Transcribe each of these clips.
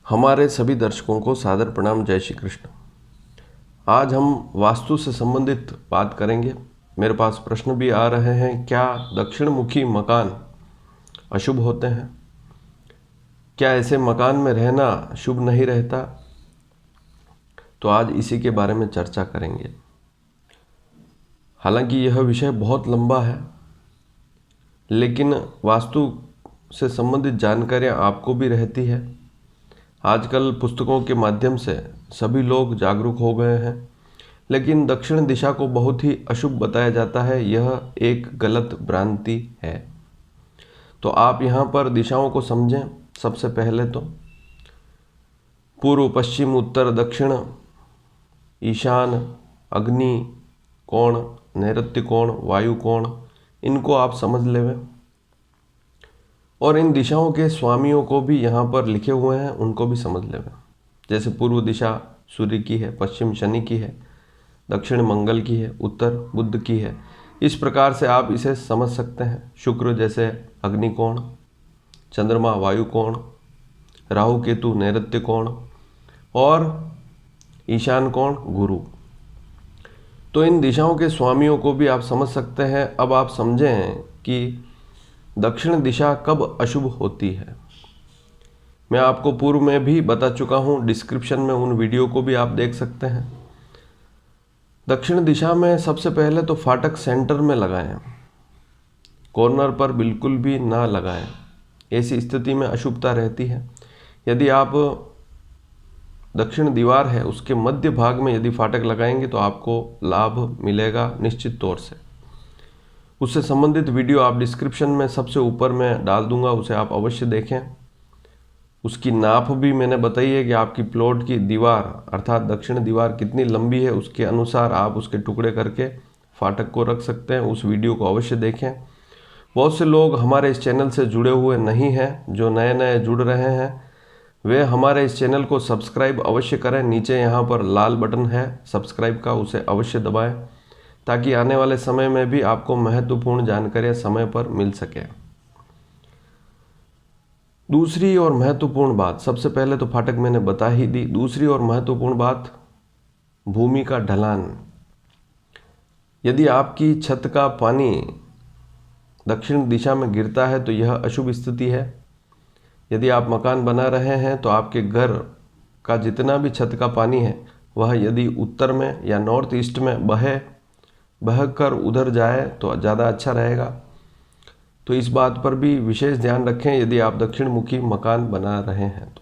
हमारे सभी दर्शकों को सादर प्रणाम। जय श्री कृष्ण। आज हम वास्तु से संबंधित बात करेंगे। मेरे पास प्रश्न भी आ रहे हैं, क्या दक्षिण मुखी मकान अशुभ होते हैं? क्या ऐसे मकान में रहना शुभ नहीं रहता? तो आज इसी के बारे में चर्चा करेंगे। हालांकि यह विषय बहुत लंबा है, लेकिन वास्तु से संबंधित जानकारियाँ आपको भी रहती है। आजकल पुस्तकों के माध्यम से सभी लोग जागरूक हो गए हैं, लेकिन दक्षिण दिशा को बहुत ही अशुभ बताया जाता है। यह एक गलत भ्रांति है। तो आप यहाँ पर दिशाओं को समझें। सबसे पहले तो पूर्व, पश्चिम, उत्तर, दक्षिण, ईशान, अग्नि कोण, नैऋत्य कोण, वायु कोण, इनको आप समझ लें। और इन दिशाओं के स्वामियों को भी यहाँ पर लिखे हुए हैं, उनको भी समझ लें। जैसे पूर्व दिशा सूर्य की है, पश्चिम शनि की है, दक्षिण मंगल की है, उत्तर बुध की है। इस प्रकार से आप इसे समझ सकते हैं। शुक्र जैसे अग्नि कोण, चंद्रमा वायु कोण, राहु केतु नैऋत्य कोण और ईशान कोण गुरु। तो इन दिशाओं के स्वामियों को भी आप समझ सकते हैं। अब आप समझें कि दक्षिण दिशा कब अशुभ होती है। मैं आपको पूर्व में भी बता चुका हूं, डिस्क्रिप्शन में उन वीडियो को भी आप देख सकते हैं। दक्षिण दिशा में सबसे पहले तो फाटक सेंटर में लगाएं, कॉर्नर पर बिल्कुल भी ना लगाएं। ऐसी स्थिति में अशुभता रहती है। यदि आप दक्षिण दीवार है उसके मध्य भाग में यदि फाटक लगाएंगे तो आपको लाभ मिलेगा निश्चित तौर से। उससे संबंधित वीडियो आप डिस्क्रिप्शन में सबसे ऊपर में डाल दूंगा, उसे आप अवश्य देखें। उसकी नाप भी मैंने बताई है कि आपकी प्लॉट की दीवार अर्थात दक्षिण दीवार कितनी लंबी है, उसके अनुसार आप उसके टुकड़े करके फाटक को रख सकते हैं। उस वीडियो को अवश्य देखें। बहुत से लोग हमारे इस चैनल से जुड़े हुए नहीं हैं, जो नए नए जुड़ रहे हैं वे हमारे इस चैनल को सब्सक्राइब अवश्य करें। नीचे यहाँ पर लाल बटन है सब्सक्राइब का, उसे अवश्य दबाएं ताकि आने वाले समय में भी आपको महत्वपूर्ण जानकारियाँ समय पर मिल सके। दूसरी और महत्वपूर्ण बात, सबसे पहले तो फाटक मैंने बता ही दी। दूसरी और महत्वपूर्ण बात, भूमि का ढलान। यदि आपकी छत का पानी दक्षिण दिशा में गिरता है तो यह अशुभ स्थिति है। यदि आप मकान बना रहे हैं तो आपके घर का जितना भी छत का पानी है वह यदि उत्तर में या नॉर्थ ईस्ट में बहकर उधर जाए तो ज़्यादा अच्छा रहेगा। तो इस बात पर भी विशेष ध्यान रखें यदि आप दक्षिण मुखी मकान बना रहे हैं तो।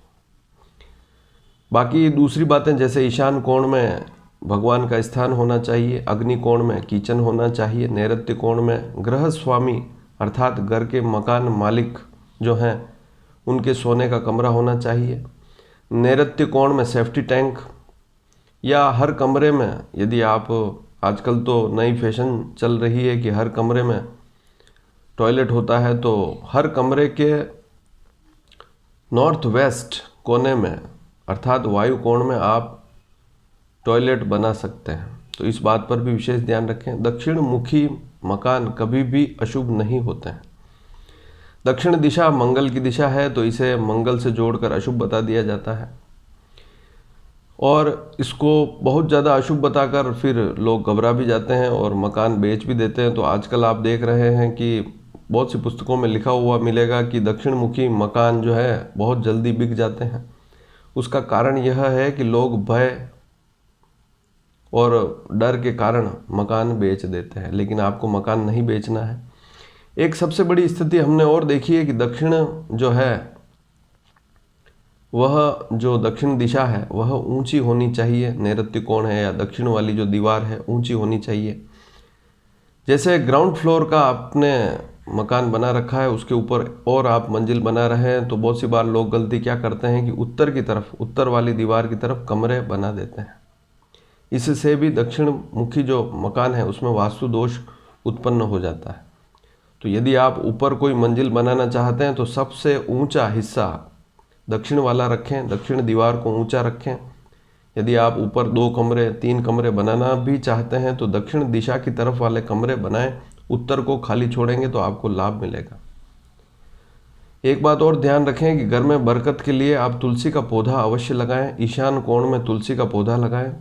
बाकी दूसरी बातें जैसे ईशान कोण में भगवान का स्थान होना चाहिए, अग्नि कोण में किचन होना चाहिए, नैऋत्य कोण में गृह स्वामी अर्थात घर के मकान मालिक जो हैं उनके सोने का कमरा होना चाहिए। नैऋत्य कोण में सेफ्टी टैंक, या हर कमरे में यदि आप, आजकल तो नई फैशन चल रही है कि हर कमरे में टॉयलेट होता है, तो हर कमरे के नॉर्थ वेस्ट कोने में अर्थात वायु कोण में आप टॉयलेट बना सकते हैं। तो इस बात पर भी विशेष ध्यान रखें। दक्षिण मुखी मकान कभी भी अशुभ नहीं होते हैं। दक्षिण दिशा मंगल की दिशा है तो इसे मंगल से जोड़कर अशुभ बता दिया जाता है, और इसको बहुत ज़्यादा अशुभ बताकर फिर लोग घबरा भी जाते हैं और मकान बेच भी देते हैं। तो आजकल आप देख रहे हैं कि बहुत सी पुस्तकों में लिखा हुआ मिलेगा कि दक्षिण मुखी मकान जो है बहुत जल्दी बिक जाते हैं। उसका कारण यह है कि लोग भय और डर के कारण मकान बेच देते हैं, लेकिन आपको मकान नहीं बेचना है। एक सबसे बड़ी स्थिति हमने और देखी है कि दक्षिण जो है वह जो दक्षिण दिशा है वह ऊंची होनी चाहिए। नैऋत्य कोण है या दक्षिण वाली जो दीवार है ऊंची होनी चाहिए। जैसे ग्राउंड फ्लोर का आपने मकान बना रखा है, उसके ऊपर और आप मंजिल बना रहे हैं, तो बहुत सी बार लोग गलती क्या करते हैं कि उत्तर की तरफ, उत्तर वाली दीवार की तरफ कमरे बना देते हैं। इससे भी दक्षिण मुखी जो मकान है उसमें वास्तु दोष उत्पन्न हो जाता है। तो यदि आप ऊपर कोई मंजिल बनाना चाहते हैं तो सबसे ऊंचा हिस्सा दक्षिण वाला रखें, दक्षिण दीवार को ऊंचा रखें। यदि आप ऊपर 2 कमरे 3 कमरे बनाना भी चाहते हैं तो दक्षिण दिशा की तरफ वाले कमरे बनाएं, उत्तर को खाली छोड़ेंगे तो आपको लाभ मिलेगा। एक बात और ध्यान रखें कि घर में बरकत के लिए आप तुलसी का पौधा अवश्य लगाएं। ईशान कोण में तुलसी का पौधा लगाएं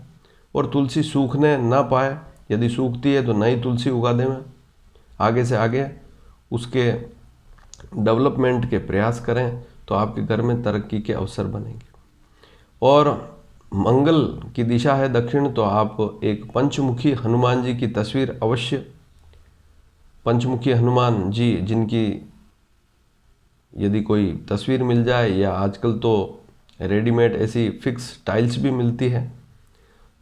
और तुलसी सूखने ना पाए, यदि सूखती है तो नई तुलसी उगा दें। आगे से आगे उसके डेवलपमेंट के प्रयास करें तो आपके घर में तरक्की के अवसर बनेंगे। और मंगल की दिशा है दक्षिण, तो आप एक पंचमुखी हनुमान जी की तस्वीर अवश्य, पंचमुखी हनुमान जी जिनकी यदि कोई तस्वीर मिल जाए, या आजकल तो रेडीमेड ऐसी फिक्स टाइल्स भी मिलती है,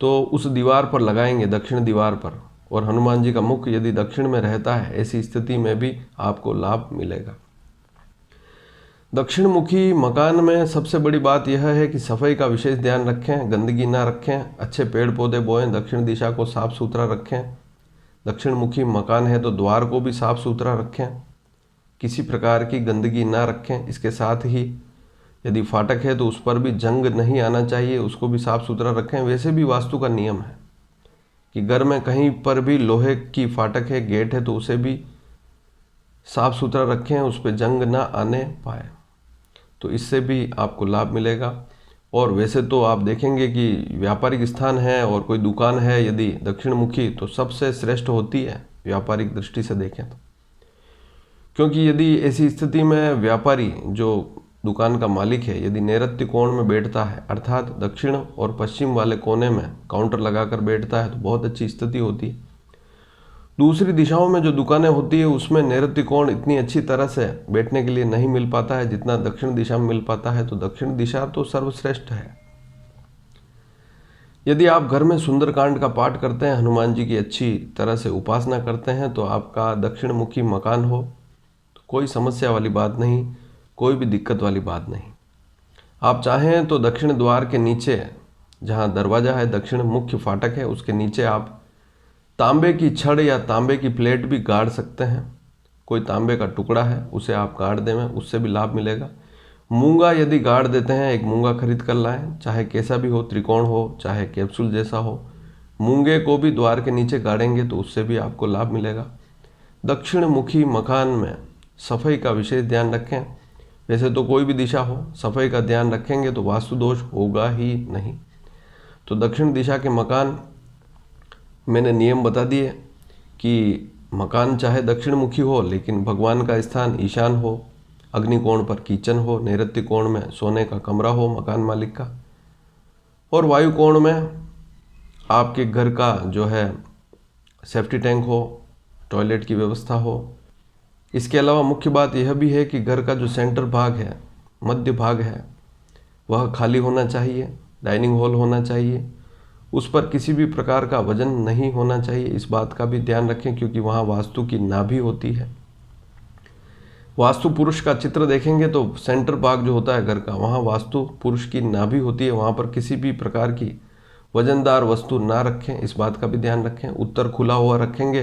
तो उस दीवार पर लगाएंगे, दक्षिण दीवार पर। और हनुमान जी का मुख यदि दक्षिण में रहता है, ऐसी स्थिति में भी आपको लाभ मिलेगा। दक्षिण मुखी मकान में सबसे बड़ी बात यह है कि सफाई का विशेष ध्यान रखें, गंदगी ना रखें, अच्छे पेड़ पौधे बोएं, दक्षिण दिशा को साफ सुथरा रखें। दक्षिण मुखी मकान है तो द्वार को भी साफ सुथरा रखें, किसी प्रकार की गंदगी ना रखें। इसके साथ ही यदि फाटक है तो उस पर भी जंग नहीं आना चाहिए, उसको भी साफ सुथरा रखें। वैसे भी वास्तु का नियम है कि घर में कहीं पर भी लोहे की फाटक है, गेट है, तो उसे भी साफ सुथरा रखें, उस पर जंग ना आने पाए, तो इससे भी आपको लाभ मिलेगा। और वैसे तो आप देखेंगे कि व्यापारिक स्थान है और कोई दुकान है यदि दक्षिण मुखी, तो सबसे श्रेष्ठ होती है व्यापारिक दृष्टि से देखें तो। क्योंकि यदि ऐसी स्थिति में व्यापारी जो दुकान का मालिक है यदि नैऋत्य कोण में बैठता है, अर्थात दक्षिण और पश्चिम वाले कोने में काउंटर लगाकर बैठता है, तो बहुत अच्छी स्थिति होती है। दूसरी दिशाओं में जो दुकानें होती है उसमें नैऋत्य कोण इतनी अच्छी तरह से बैठने के लिए नहीं मिल पाता है जितना दक्षिण दिशा में मिल पाता है, तो दक्षिण दिशा तो सर्वश्रेष्ठ है। यदि आप घर में सुंदरकांड का पाठ करते हैं, हनुमान जी की अच्छी तरह से उपासना करते हैं, तो आपका दक्षिण मुखी मकान हो तो कोई समस्या वाली बात नहीं, कोई भी दिक्कत वाली बात नहीं। आप चाहें तो दक्षिण द्वार के नीचे जहाँ दरवाज़ा है, दक्षिण मुख्य फाटक है, उसके नीचे आप तांबे की छड़ या तांबे की प्लेट भी गाड़ सकते हैं। कोई तांबे का टुकड़ा है उसे आप गाड़ दें, उससे भी लाभ मिलेगा। मूंगा यदि गाड़ देते हैं, एक मूंगा खरीद कर लाएं, चाहे कैसा भी हो, त्रिकोण हो चाहे कैप्सूल जैसा हो, मूंगे को भी द्वार के नीचे गाड़ेंगे तो उससे भी आपको लाभ मिलेगा। दक्षिण मुखी मकान में सफाई का विशेष ध्यान रखें। वैसे तो कोई भी दिशा हो, सफाई का ध्यान रखेंगे तो वास्तु दोष होगा ही नहीं। तो दक्षिण दिशा के मकान मैंने नियम बता दिए कि मकान चाहे दक्षिण मुखी हो लेकिन भगवान का स्थान ईशान हो, अग्निकोण पर किचन हो, नैऋत्य कोण में सोने का कमरा हो मकान मालिक का, और वायु कोण में आपके घर का जो है सेफ्टी टैंक हो, टॉयलेट की व्यवस्था हो। इसके अलावा मुख्य बात यह भी है कि घर का जो सेंटर भाग है, मध्य भाग है, वह खाली होना चाहिए, डाइनिंग हॉल होना चाहिए, उस पर किसी भी प्रकार का वजन नहीं होना चाहिए। इस बात का भी ध्यान रखें क्योंकि वहाँ वास्तु की नाभि होती है। वास्तु पुरुष का चित्र देखेंगे तो सेंटर भाग जो होता है घर का, वहाँ वास्तु पुरुष की नाभि होती है, वहाँ पर किसी भी प्रकार की वजनदार वस्तु ना रखें, इस बात का भी ध्यान रखें। उत्तर खुला हुआ रखेंगे,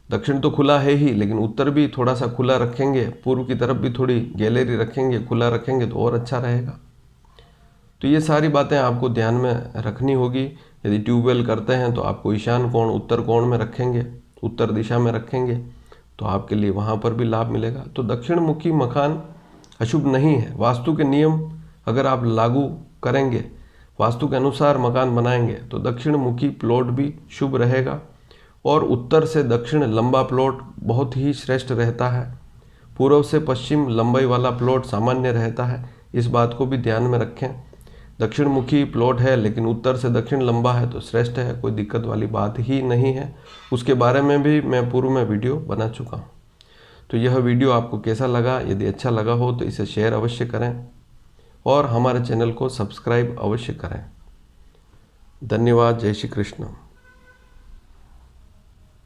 दक्षिण तो खुला है ही लेकिन उत्तर भी थोड़ा सा खुला रखेंगे, पूर्व की तरफ भी थोड़ी गैलरी रखेंगे, खुला रखेंगे तो और अच्छा रहेगा। तो ये सारी बातें आपको ध्यान में रखनी होगी। यदि ट्यूबवेल करते हैं तो आपको ईशान कोण उत्तर कोण में रखेंगे, उत्तर दिशा में रखेंगे तो आपके लिए वहाँ पर भी लाभ मिलेगा। तो दक्षिण मुखी मकान अशुभ नहीं है। वास्तु के नियम अगर आप लागू करेंगे, वास्तु के अनुसार मकान बनाएंगे तो दक्षिण मुखी प्लॉट भी शुभ रहेगा। और उत्तर से दक्षिण लंबा प्लॉट बहुत ही श्रेष्ठ रहता है, पूर्व से पश्चिम लंबाई वाला प्लॉट सामान्य रहता है, इस बात को भी ध्यान में रखें। दक्षिण मुखी प्लॉट है लेकिन उत्तर से दक्षिण लंबा है तो श्रेष्ठ है, कोई दिक्कत वाली बात ही नहीं है। उसके बारे में भी मैं पूर्व में वीडियो बना चुका हूँ। तो यह वीडियो आपको कैसा लगा? यदि अच्छा लगा हो तो इसे शेयर अवश्य करें और हमारे चैनल को सब्सक्राइब अवश्य करें। धन्यवाद। जय श्री कृष्ण।